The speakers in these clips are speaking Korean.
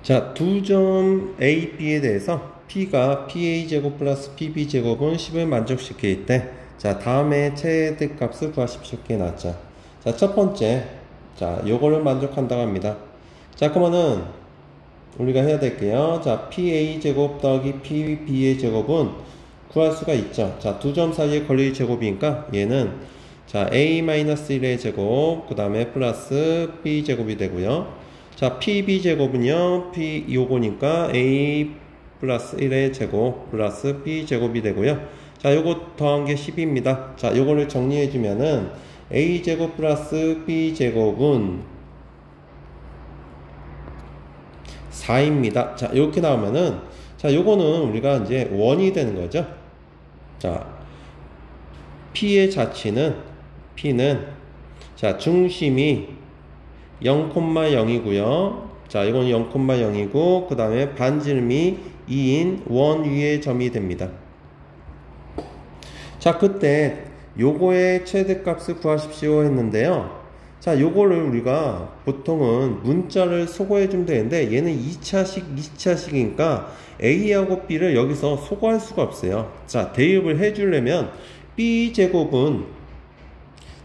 자, 두 점 A, B에 대해서 P가 PA제곱 플러스 PB제곱은 10을 만족시킬 때, 자, 다음에 최대값을 구하십시오. 이렇게 나왔죠. 자, 첫 번째, 자, 요거를 만족한다고 합니다. 자, 그러면은 우리가 해야 될게요. 자, PA제곱 더하기 PB의 제곱은 구할 수가 있죠. 자, 두 점 사이의 거리의 제곱이니까 얘는 자, A-1의 제곱, 그 다음에 플러스 B제곱이 되고요. 자, PB제곱은요, 요거니까 A 플러스 1의 제곱 플러스 B제곱이 되고요. 자, 요거 더한 게 10입니다. 자, 요거를 정리해주면은 A제곱 플러스 B제곱은 4입니다. 자, 이렇게 나오면은, 자, 요거는 우리가 이제 원이 되는 거죠. 자, P의 P는, 자, 중심이 0,0이고요. 자, 이건 0,0이고, 그 다음에 반지름이 2인 원 위의 점이 됩니다. 자, 그때 요거의 최대값을 구하십시오 했는데요. 자, 요거를 우리가 보통은 문자를 소거해 주면 되는데 얘는 2차식이니까 A하고 B를 여기서 소거할 수가 없어요. 자, 대입을 해 주려면 B제곱은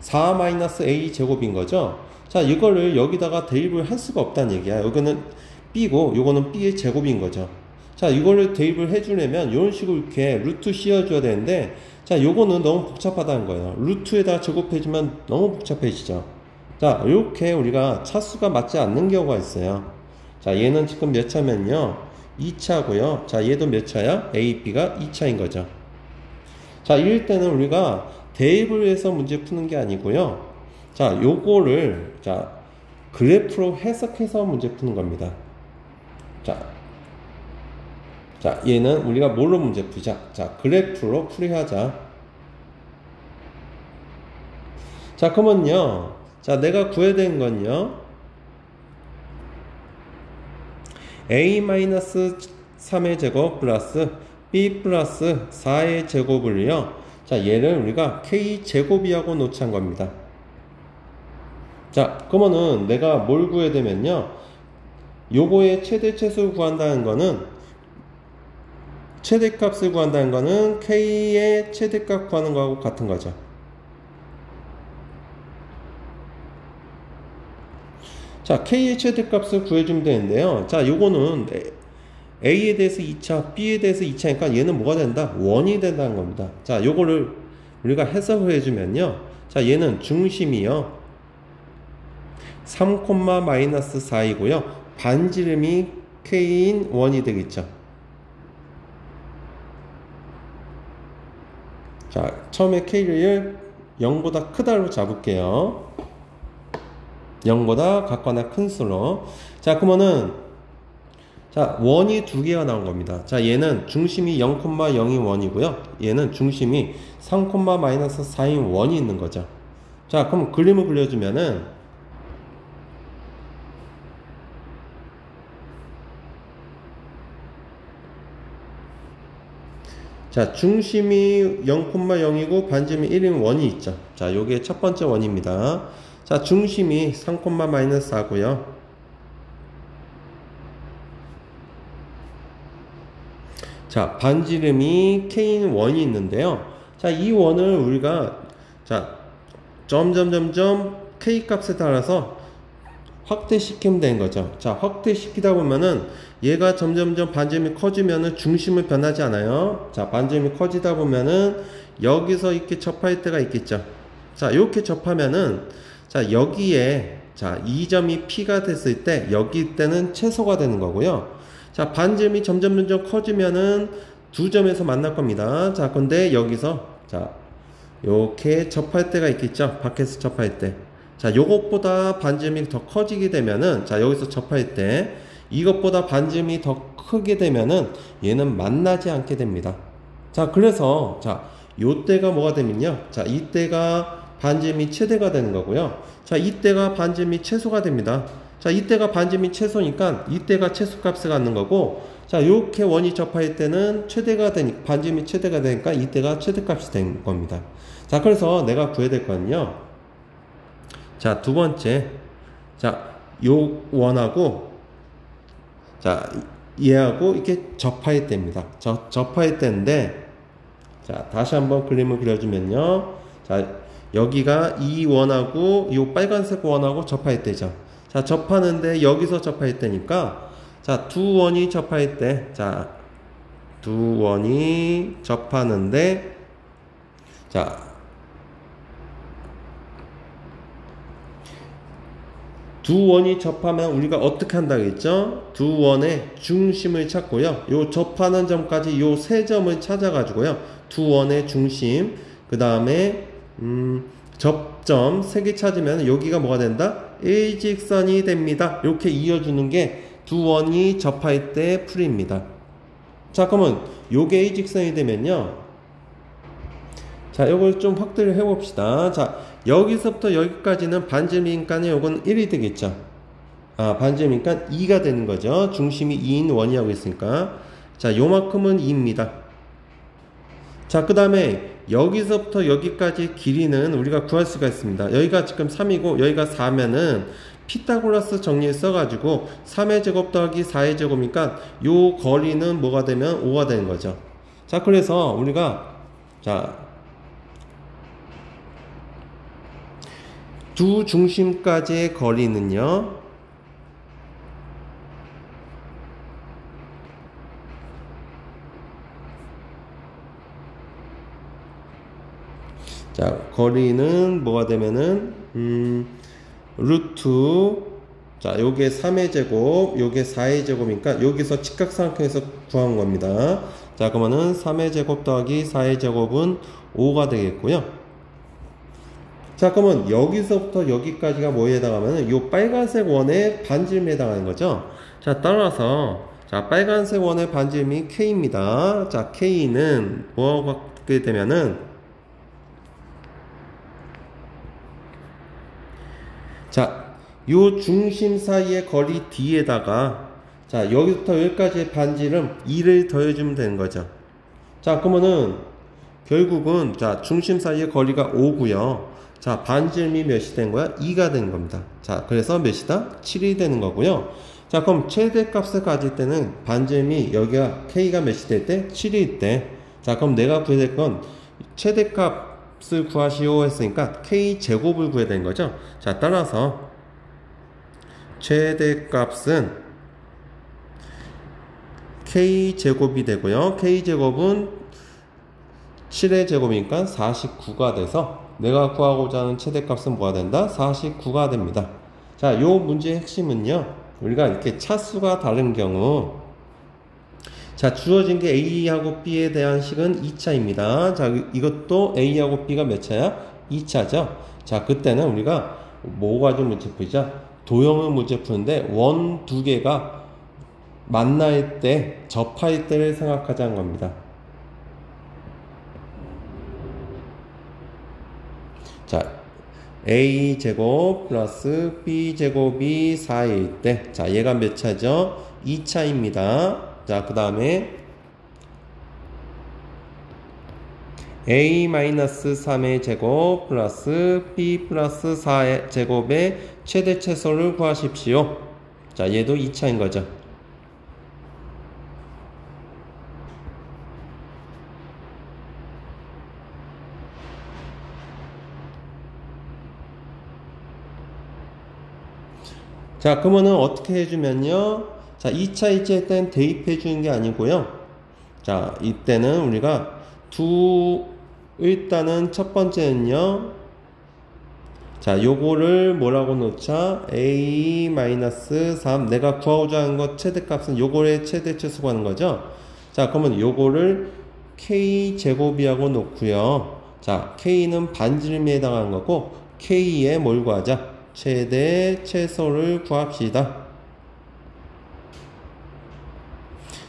4-A제곱인 거죠. 자, 이거를 여기다가 대입을 할 수가 없다는 얘기야. 여기는 B고 요거는 B의 제곱인 거죠. 자, 이거를 대입을 해 주려면 이런 식으로 이렇게 루트 씌워 줘야 되는데, 자, 요거는 너무 복잡하다는 거예요. 루트에다 제곱해주면 너무 복잡해지죠. 자, 이렇게 우리가 차수가 맞지 않는 경우가 있어요. 자, 얘는 지금 몇 차면요, 2차고요. 자, 얘도 몇 차야? A, B가 2차인 거죠. 자, 이럴 때는 우리가 대입을 해서 문제 푸는 게 아니고요. 자, 요거를, 자, 그래프로 해석해서 문제 푸는 겁니다. 자, 얘는 우리가 뭘로 문제 푸자? 자, 그래프로 풀이하자. 자, 그러면요. 자, 내가 구해야 되는 건요, A-3의 제곱 플러스 B 플러스 4의 제곱을요. 자, 얘를 우리가 K제곱이하고 놓치한 겁니다. 자, 그러면은 내가 뭘 구해야 되면요, 요거의 최대치수를 구한다는 거는, 최대값을 구한다는 거는 K의 최대값 구하는 거하고 같은 거죠. 자, K의 최대값을 구해주면 되는데요. 자, 요거는 A에 대해서 2차, B에 대해서 2차니까 얘는 뭐가 된다? 원이 된다는 겁니다. 자, 요거를 우리가 해석을 해주면요. 자, 얘는 중심이요, 3,-4이고요. 반지름이 K인 원이 되겠죠. 자, 처음에 K를 0보다 크다로 잡을게요. 0보다 같거나 큰 수로. 자, 그러면은, 자, 원이 두 개가 나온 겁니다. 자, 얘는 중심이 0,0이 원이고요. 얘는 중심이 3,-4인 원이 있는 거죠. 자, 그럼 그림을 그려주면은, 자, 중심이 0,0이고 반지름이 1인 원이 있죠. 자, 요게 첫 번째 원입니다. 자, 중심이 3,-4고요. 자, 반지름이 K인 원이 있는데요. 자, 이 원을 우리가, 자, 점점 K 값에 따라서 확대시키면 되는 거죠. 자, 확대시키다 보면은 얘가 점점점 반지름이 커지면은 중심은 변하지 않아요. 자, 반지름이 커지다 보면은 여기서 이렇게 접할 때가 있겠죠. 자, 이렇게 접하면은, 자, 여기에, 자, 이 점이 P가 됐을 때 여기 때는 최소가 되는 거고요. 자, 반지름이 점점 커지면은 두 점에서 만날 겁니다. 자, 근데 여기서, 자, 이렇게 접할 때가 있겠죠. 밖에서 접할 때. 자, 요것보다 반지름이 더 커지게 되면은, 자, 여기서 접할 때 이것보다 반지름이 더 크게 되면은 얘는 만나지 않게 됩니다. 자, 그래서, 자, 요때가 뭐가 되면요, 자, 이때가 반지름이 최대가 되는 거고요. 자, 이때가 반지름이 최소가 됩니다. 자, 이때가 반지름이 최소니까 이때가 최소값을 갖는 거고, 자, 요렇게 원이 접할 때는 최대가 되니까, 반지름이 최대가 되니까 이때가 최대값이 된 겁니다. 자, 그래서 내가 구해야 될 거는요, 자, 두 번째, 자, 요 원하고, 자, 얘하고 이렇게 접할 때입니다. 접할 때인데, 자, 다시 한번 그림을 그려주면요. 자, 여기가 이 원하고 이 빨간색 원하고 접할 때죠. 자, 접하는데 여기서 접할 때니까, 자, 두 원이 접할 때, 자, 두 원이 접하는데, 자, 두 원이 접하면 우리가 어떻게 한다고 했죠? 두 원의 중심을 찾고요. 요 접하는 점까지 요 세 점을 찾아가지고요. 두 원의 중심, 그 다음에 접점 세 개 찾으면 여기가 뭐가 된다? 일직선이 됩니다. 이렇게 이어주는 게 두 원이 접할 때 풀이입니다. 자, 그러면 요게 일직선이 되면요. 자, 요걸 좀 확대를 해봅시다. 자, 여기서부터 여기까지는 반지름이니까 요건 1이 되겠죠. 반지름이니까 2가 되는 거죠. 중심이 2인 원이라고 했으니까. 자, 요만큼은 2입니다. 자, 그 다음에 여기서부터 여기까지 길이는 우리가 구할 수가 있습니다. 여기가 지금 3이고 여기가 4면은 피타고라스 정리를 써가지고 3의 제곱 더하기 4의 제곱이니까 요 거리는 뭐가 되면 5가 되는 거죠. 자, 그래서 우리가 자, 두 중심까지의 거리는요, 자, 거리는 뭐가 되면은 루트, 자, 요게 3의 제곱, 요게 4의 제곱이니까 여기서 직각삼각형에서 구한 겁니다. 자, 그러면은 3의 제곱 더하기 4의 제곱은 5가 되겠고요. 자, 그러면 여기서부터 여기까지가 뭐에 해당하면 요 빨간색 원의 반지름에 해당하는 거죠. 자, 따라서 자, 빨간색 원의 반지름이 K입니다. 자, K는 뭐가 갖게 되면은 자, 요 중심 사이의 거리 D에다가 자, 여기부터 여기까지의 반지름 2를 더해주면 되는 거죠. 자, 그러면은 결국은 자, 중심 사이의 거리가 5고요. 자, 반지름이 몇이 된 거야? 2가 되는 겁니다. 자, 그래서 몇이다? 7이 되는 거고요. 자, 그럼 최대값을 가질 때는 반지름이 여기가 K가 몇이 될 때? 7일 때. 자, 그럼 내가 구해야 될 건 최대값을 구하시오 했으니까 K 제곱을 구해야 되는 거죠. 자, 따라서 최대값은 K 제곱이 되고요. K 제곱은 7의 제곱이니까 49가 돼서 내가 구하고자 하는 최대값은 뭐가 된다? 49가 됩니다. 자, 요 문제의 핵심은요, 우리가 이렇게 차수가 다른 경우, 자, 주어진 게 A하고 B에 대한 식은 2차입니다. 자, 이것도 A하고 B가 몇 차야? 2차죠. 자, 그때는 우리가 뭐 가지고 문제 풀자? 도형을 문제 푸는데 원 두 개가 만날 때, 접할 때를 생각하자는 겁니다. 자, A제곱 플러스 B제곱이 4일 때, 자, 얘가 몇 차죠? 2차입니다. 자, 그 다음에 A-3의 제곱 플러스 B 플러스 4의 제곱의 최대 최소를 구하십시오. 자, 얘도 2차인 거죠. 자, 그러면은 어떻게 해주면요. 자, 2차 할 때는 대입해 주는 게 아니고요. 자, 이때는 우리가 일단은 첫 번째는요. 자, 요거를 뭐라고 놓자? A-3. 내가 구하고자 하는 것 최대값은 요거의 최대치 구하는 거죠. 자, 그러면 요거를 K제곱이라고 놓고요. 자, K는 반지름에 해당하는 거고, K에 뭘 구하자? 최대 최소를 구합시다.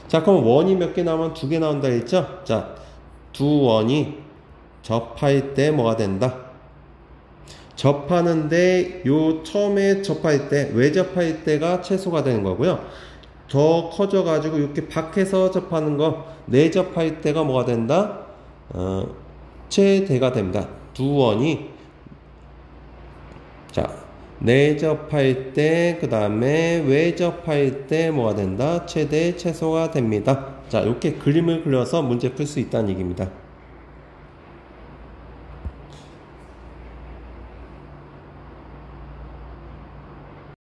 자, 그럼 원이 몇 개 나오면 2개 나온다 했죠? 자, 두 원이 접할 때 뭐가 된다? 접하는데 요 처음에 접할 때, 왜 접할 때가 최소가 되는 거고요. 더 커져 가지고 이렇게 밖에서 접하는 거, 내접할 때가 뭐가 된다? 최대가 됩니다. 두 원이 자, 내접할 때, 그 다음에 외접할 때 뭐가 된다? 최대 최소가 됩니다. 자, 이렇게 그림을 그려서 문제 풀 수 있다는 얘기입니다.